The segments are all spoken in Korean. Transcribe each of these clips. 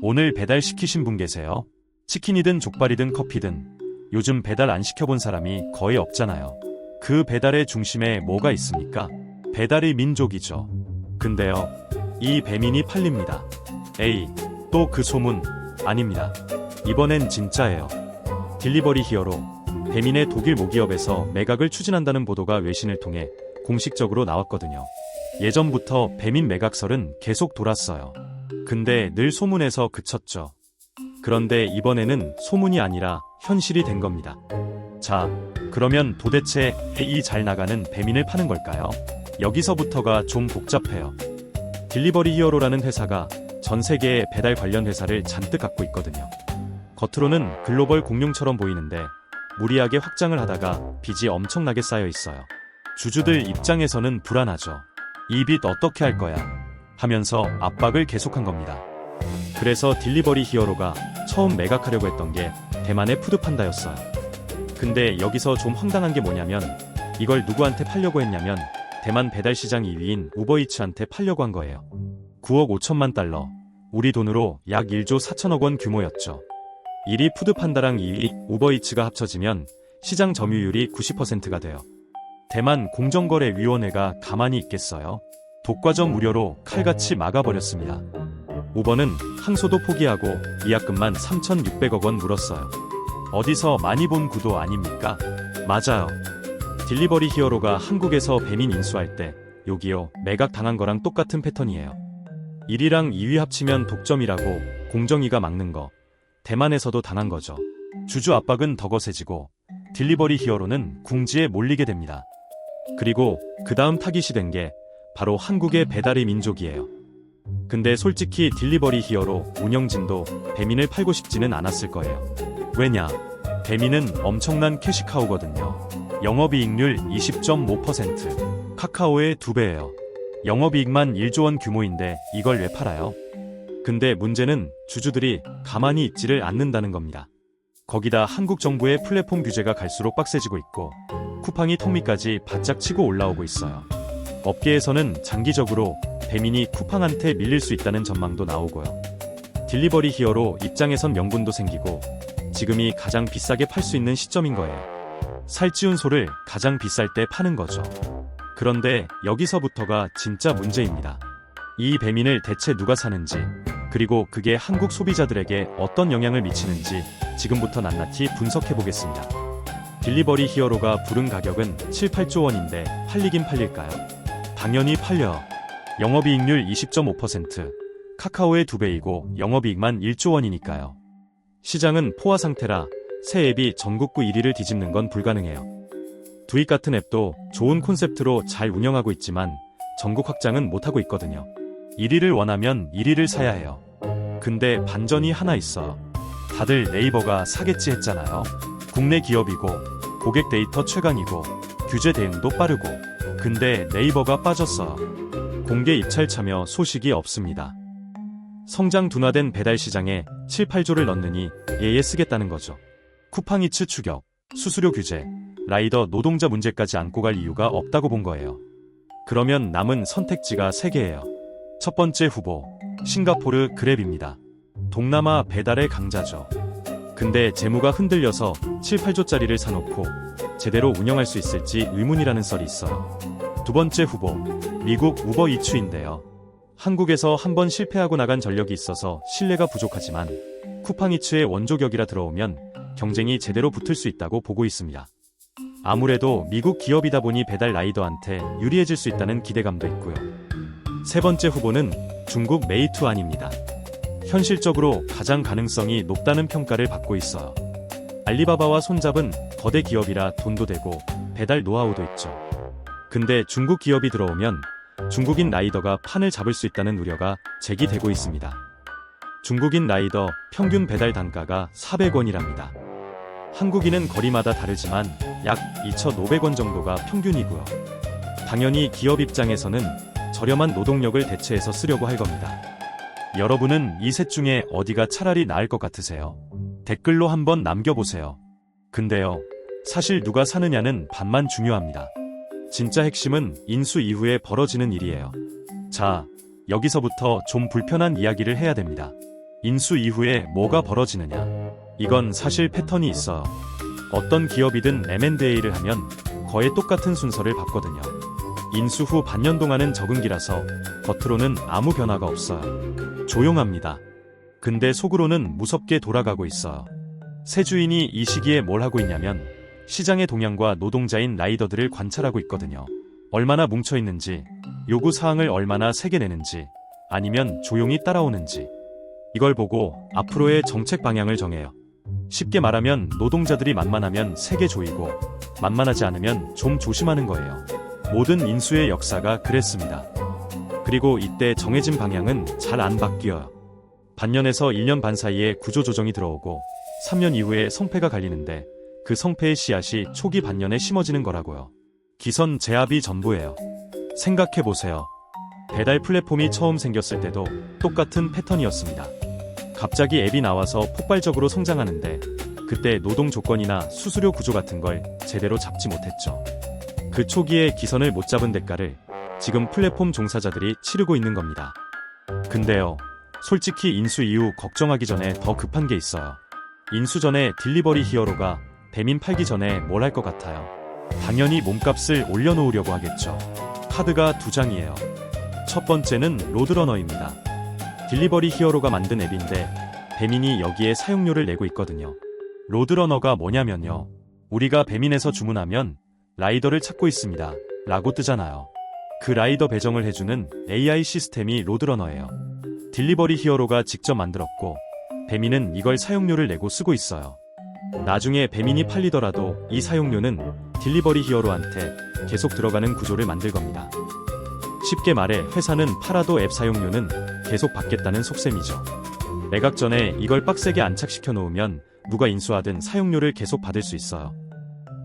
오늘 배달 시키신 분 계세요? 치킨이든 족발이든 커피든 요즘 배달 안 시켜본 사람이 거의 없잖아요. 그 배달의 중심에 뭐가 있습니까? 배달이 민족이죠. 근데요, 이 배민이 팔립니다. 에이, 또 그 소문 아닙니다. 이번엔 진짜예요. 딜리버리 히어로, 배민의 독일 모기업에서 매각을 추진한다는 보도가 외신을 통해 공식적으로 나왔거든요. 예전부터 배민 매각설은 계속 돌았어요. 근데 늘 소문에서 그쳤죠. 그런데 이번에는 소문이 아니라 현실이 된 겁니다. 자, 그러면 도대체 이 잘 나가는 배민을 파는 걸까요? 여기서부터가 좀 복잡해요. 딜리버리 히어로라는 회사가 전 세계의 배달 관련 회사를 잔뜩 갖고 있거든요. 겉으로는 글로벌 공룡처럼 보이는데 무리하게 확장을 하다가 빚이 엄청나게 쌓여 있어요. 주주들 입장에서는 불안하죠. 이 빚 어떻게 할 거야? 하면서 압박을 계속한 겁니다. 그래서 딜리버리 히어로가 처음 매각하려고 했던 게 대만의 푸드판다였어요. 근데 여기서 좀 황당한 게 뭐냐면 이걸 누구한테 팔려고 했냐면 대만 배달 시장 2위인 우버이츠한테 팔려고 한 거예요. 9억 5천만 달러, 우리 돈으로 약 1조 4천억 원 규모였죠. 1위 푸드판다랑 2위 우버이츠가 합쳐지면 시장 점유율이 90%가 돼요. 대만 공정거래위원회가 가만히 있겠어요? 독과점 우려로 칼같이 막아버렸습니다. 우버는 항소도 포기하고 위약금만 3,600억 원 물었어요. 어디서 많이 본 구도 아닙니까? 맞아요. 딜리버리 히어로가 한국에서 배민 인수할 때 요기요 매각 당한 거랑 똑같은 패턴이에요. 1위랑 2위 합치면 독점이라고 공정위가 막는 거 대만에서도 당한 거죠. 주주 압박은 더 거세지고 딜리버리 히어로는 궁지에 몰리게 됩니다. 그리고 그 다음 타깃이 된 게 바로 한국의 배달의 민족이에요. 근데 솔직히 딜리버리 히어로 운영진도 배민을 팔고 싶지는 않았을 거예요. 왜냐? 배민은 엄청난 캐시카우거든요. 영업이익률 20.5%, 카카오의 2배예요. 영업이익만 1조 원 규모인데 이걸 왜 팔아요? 근데 문제는 주주들이 가만히 있지를 않는다는 겁니다. 거기다 한국 정부의 플랫폼 규제가 갈수록 빡세지고 있고 쿠팡이 턱밑까지 바짝 치고 올라오고 있어요. 업계에서는 장기적으로 배민이 쿠팡한테 밀릴 수 있다는 전망도 나오고요. 딜리버리 히어로 입장에선 명분도 생기고 지금이 가장 비싸게 팔 수 있는 시점인 거예요. 살찌운 소를 가장 비쌀 때 파는 거죠. 그런데 여기서부터가 진짜 문제입니다. 이 배민을 대체 누가 사는지, 그리고 그게 한국 소비자들에게 어떤 영향을 미치는지 지금부터 낱낱이 분석해보겠습니다. 딜리버리 히어로가 부른 가격은 7, 8조 원인데 팔리긴 팔릴까요? 당연히 팔려요. 영업이익률 20.5%, 카카오의 2배이고 영업이익만 1조 원이니까요. 시장은 포화 상태라 새 앱이 전국구 1위를 뒤집는 건 불가능해요. 두잇 같은 앱도 좋은 콘셉트로 잘 운영하고 있지만 전국 확장은 못하고 있거든요. 1위를 원하면 1위를 사야 해요. 근데 반전이 하나 있어요. 다들 네이버가 사겠지 했잖아요. 국내 기업이고 고객 데이터 최강이고 규제 대응도 빠르고. 근데 네이버가 빠졌어요. 공개 입찰 참여 소식이 없습니다. 성장 둔화된 배달 시장에 7, 8조를 넣느니 예예 쓰겠다는 거죠. 쿠팡이츠 추격, 수수료 규제, 라이더 노동자 문제까지 안고 갈 이유가 없다고 본 거예요. 그러면 남은 선택지가 3개예요. 첫 번째 후보, 싱가포르 그랩입니다. 동남아 배달의 강자죠. 근데 재무가 흔들려서 7, 8조짜리를 사놓고 제대로 운영할 수 있을지 의문이라는 썰이 있어요. 두 번째 후보, 미국 우버이츠인데요. 한국에서 한번 실패하고 나간 전력이 있어서 신뢰가 부족하지만 쿠팡이츠의 원조격이라 들어오면 경쟁이 제대로 붙을 수 있다고 보고 있습니다. 아무래도 미국 기업이다 보니 배달 라이더한테 유리해질 수 있다는 기대감도 있고요. 세 번째 후보는 중국 메이투안입니다. 현실적으로 가장 가능성이 높다는 평가를 받고 있어요. 알리바바와 손잡은 거대 기업이라 돈도 되고 배달 노하우도 있죠. 근데 중국 기업이 들어오면 중국인 라이더가 판을 잡을 수 있다는 우려가 제기되고 있습니다. 중국인 라이더 평균 배달 단가가 400원이랍니다. 한국인은 거리마다 다르지만 약 2,500원 정도가 평균이고요. 당연히 기업 입장에서는 저렴한 노동력을 대체해서 쓰려고 할 겁니다. 여러분은 이 셋 중에 어디가 차라리 나을 것 같으세요? 댓글로 한번 남겨보세요. 근데요, 사실 누가 사느냐는 반만 중요합니다. 진짜 핵심은 인수 이후에 벌어지는 일이에요. 자, 여기서부터 좀 불편한 이야기를 해야 됩니다. 인수 이후에 뭐가 벌어지느냐? 이건 사실 패턴이 있어요. 어떤 기업이든 M&A를 하면 거의 똑같은 순서를 밟거든요. 인수 후 반년 동안은 적응기라서 겉으로는 아무 변화가 없어요. 조용합니다. 근데 속으로는 무섭게 돌아가고 있어요. 새 주인이 이 시기에 뭘 하고 있냐면 시장의 동향과 노동자인 라이더들을 관찰하고 있거든요. 얼마나 뭉쳐있는지, 요구 사항을 얼마나 세게 내는지, 아니면 조용히 따라오는지. 이걸 보고 앞으로의 정책 방향을 정해요. 쉽게 말하면 노동자들이 만만하면 세게 조이고 만만하지 않으면 좀 조심하는 거예요. 모든 인수의 역사가 그랬습니다. 그리고 이때 정해진 방향은 잘 안 바뀌어요. 반년에서 1년 반 사이에 구조조정이 들어오고 3년 이후에 성패가 갈리는데 그 성패의 씨앗이 초기 반년에 심어지는 거라고요. 기선 제압이 전부예요. 생각해보세요. 배달 플랫폼이 처음 생겼을 때도 똑같은 패턴이었습니다. 갑자기 앱이 나와서 폭발적으로 성장하는데 그때 노동 조건이나 수수료 구조 같은 걸 제대로 잡지 못했죠. 그 초기에 기선을 못 잡은 대가를 지금 플랫폼 종사자들이 치르고 있는 겁니다. 근데요, 솔직히 인수 이후 걱정하기 전에 더 급한 게 있어요. 인수 전에 딜리버리 히어로가 배민 팔기 전에 뭘 할 것 같아요? 당연히 몸값을 올려놓으려고 하겠죠. 카드가 두 장이에요. 첫 번째는 로드러너입니다. 딜리버리 히어로가 만든 앱인데 배민이 여기에 사용료를 내고 있거든요. 로드러너가 뭐냐면요, 우리가 배민에서 주문하면 라이더를 찾고 있습니다 라고 뜨잖아요. 그 라이더 배정을 해주는 AI 시스템이 로드러너예요. 딜리버리 히어로가 직접 만들었고 배민은 이걸 사용료를 내고 쓰고 있어요. 나중에 배민이 팔리더라도 이 사용료는 딜리버리 히어로한테 계속 들어가는 구조를 만들 겁니다. 쉽게 말해 회사는 팔아도 앱 사용료는 계속 받겠다는 속셈이죠. 매각 전에 이걸 빡세게 안착시켜 놓으면 누가 인수하든 사용료를 계속 받을 수 있어요.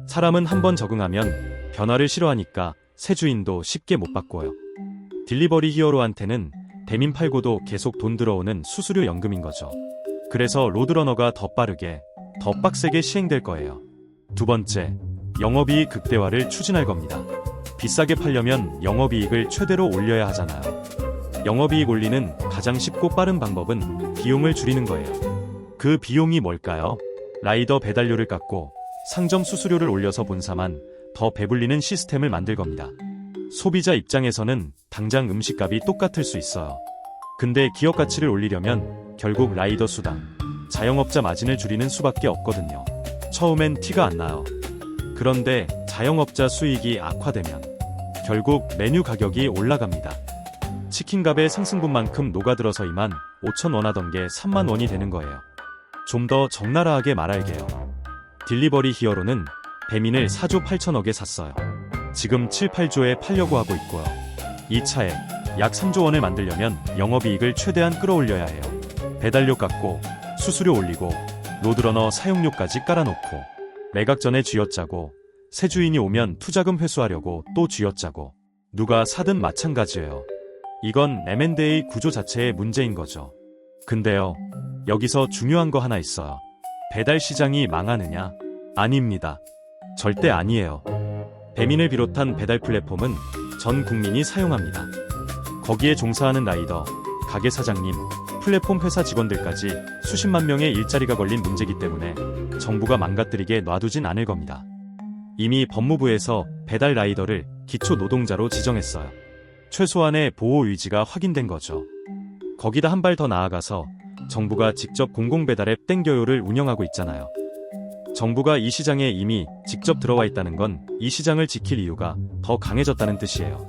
사람은 한번 적응하면 변화를 싫어하니까 새 주인도 쉽게 못 바꿔요. 딜리버리 히어로한테는 배민 팔고도 계속 돈 들어오는 수수료 연금인 거죠. 그래서 로드러너가 더 빠르게, 더 빡세게 시행될 거예요. 두 번째, 영업이익 극대화를 추진할 겁니다. 비싸게 팔려면 영업이익을 최대로 올려야 하잖아요. 영업이익 올리는 가장 쉽고 빠른 방법은 비용을 줄이는 거예요. 그 비용이 뭘까요? 라이더 배달료를 깎고 상점 수수료를 올려서 본사만 더 배불리는 시스템을 만들 겁니다. 소비자 입장에서는 당장 음식값이 똑같을 수 있어요. 근데 기업 가치를 올리려면 결국 라이더 수당, 자영업자 마진을 줄이는 수밖에 없거든요. 처음엔 티가 안 나요. 그런데 자영업자 수익이 악화되면 결국 메뉴 가격이 올라갑니다. 치킨값의 상승분만큼 녹아들어서 2만 5천 원 하던 게 3만 원이 되는 거예요. 좀 더 적나라하게 말할게요. 딜리버리 히어로는 배민을 4조 8천억에 샀어요. 지금 7, 8조에 팔려고 하고 있고요. 이 차에 약 3조 원을 만들려면 영업이익을 최대한 끌어올려야 해요. 배달료 깎고 수수료 올리고 로드러너 사용료까지 깔아놓고 매각 전에 쥐어짜고 새 주인이 오면 투자금 회수하려고 또 쥐어짜고 누가 사든 마찬가지예요. 이건 M&A 구조 자체의 문제인 거죠. 근데요, 여기서 중요한 거 하나 있어요. 배달 시장이 망하느냐? 아닙니다. 절대 아니에요. 배민을 비롯한 배달 플랫폼은 전 국민이 사용합니다. 거기에 종사하는 라이더, 가게 사장님, 플랫폼 회사 직원들까지 수십만 명의 일자리가 걸린 문제이기 때문에 정부가 망가뜨리게 놔두진 않을 겁니다. 이미 법무부에서 배달 라이더를 기초 노동자로 지정했어요. 최소한의 보호 의지가 확인된 거죠. 거기다 한 발 더 나아가서 정부가 직접 공공배달앱 땡겨요를 운영하고 있잖아요. 정부가 이 시장에 이미 직접 들어와 있다는 건 이 시장을 지킬 이유가 더 강해졌다는 뜻이에요.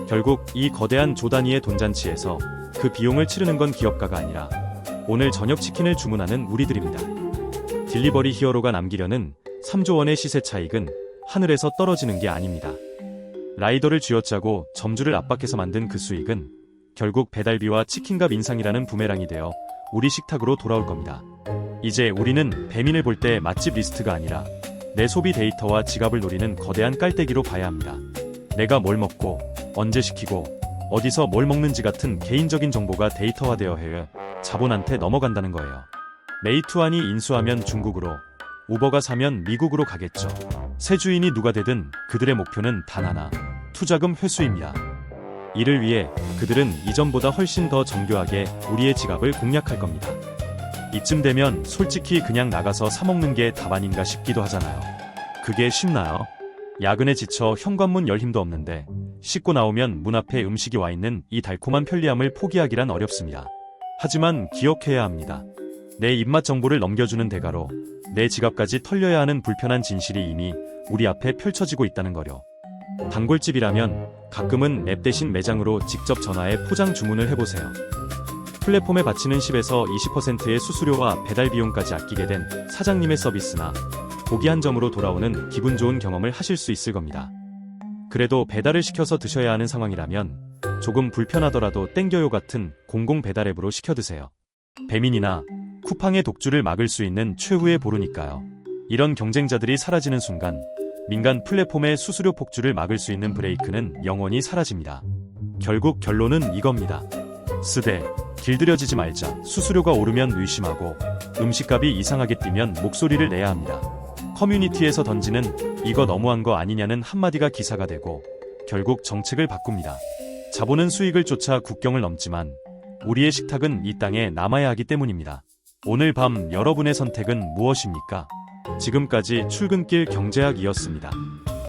결국 이 거대한 조 단위의 돈잔치에서 그 비용을 치르는 건 기업가가 아니라 오늘 저녁 치킨을 주문하는 우리들입니다. 딜리버리 히어로가 남기려는 3조 원의 시세 차익은 하늘에서 떨어지는 게 아닙니다. 라이더를 쥐어짜고 점주를 압박해서 만든 그 수익은 결국 배달비와 치킨값 인상이라는 부메랑이 되어 우리 식탁으로 돌아올 겁니다. 이제 우리는 배민을 볼 때 맛집 리스트가 아니라 내 소비 데이터와 지갑을 노리는 거대한 깔때기로 봐야 합니다. 내가 뭘 먹고 언제 시키고 어디서 뭘 먹는지 같은 개인적인 정보가 데이터화되어 해외 자본한테 넘어간다는 거예요. 메이투안이 인수하면 중국으로, 우버가 사면 미국으로 가겠죠. 새 주인이 누가 되든 그들의 목표는 단 하나, 투자금 회수입니다. 이를 위해 그들은 이전보다 훨씬 더 정교하게 우리의 지갑을 공략할 겁니다. 이쯤 되면 솔직히 그냥 나가서 사 먹는 게 답 아닌가 싶기도 하잖아요. 그게 쉽나요? 야근에 지쳐 현관문 열 힘도 없는데 씻고 나오면 문 앞에 음식이 와 있는 이 달콤한 편리함을 포기하기란 어렵습니다. 하지만 기억해야 합니다. 내 입맛 정보를 넘겨주는 대가로 내 지갑까지 털려야 하는 불편한 진실이 이미 우리 앞에 펼쳐지고 있다는 거요. 단골집이라면 가끔은 앱 대신 매장으로 직접 전화해 포장 주문을 해보세요. 플랫폼에 바치는 10에서 20%의 수수료와 배달 비용까지 아끼게 된 사장님의 서비스나 고기 한 점으로 돌아오는 기분 좋은 경험을 하실 수 있을 겁니다. 그래도 배달을 시켜서 드셔야 하는 상황이라면 조금 불편하더라도 땡겨요 같은 공공 배달 앱으로 시켜 드세요. 배민이나 쿠팡의 독주를 막을 수 있는 최후의 보루니까요. 이런 경쟁자들이 사라지는 순간 민간 플랫폼의 수수료 폭주를 막을 수 있는 브레이크는 영원히 사라집니다. 결국 결론은 이겁니다. 쓰되 길들여지지 말자. 수수료가 오르면 의심하고 음식값이 이상하게 뛰면 목소리를 내야 합니다. 커뮤니티에서 던지는 이거 너무한 거 아니냐는 한마디가 기사가 되고 결국 정책을 바꿉니다. 자본은 수익을 쫓아 국경을 넘지만 우리의 식탁은 이 땅에 남아야 하기 때문입니다. 오늘 밤 여러분의 선택은 무엇입니까? 지금까지 출근길 경제학이었습니다.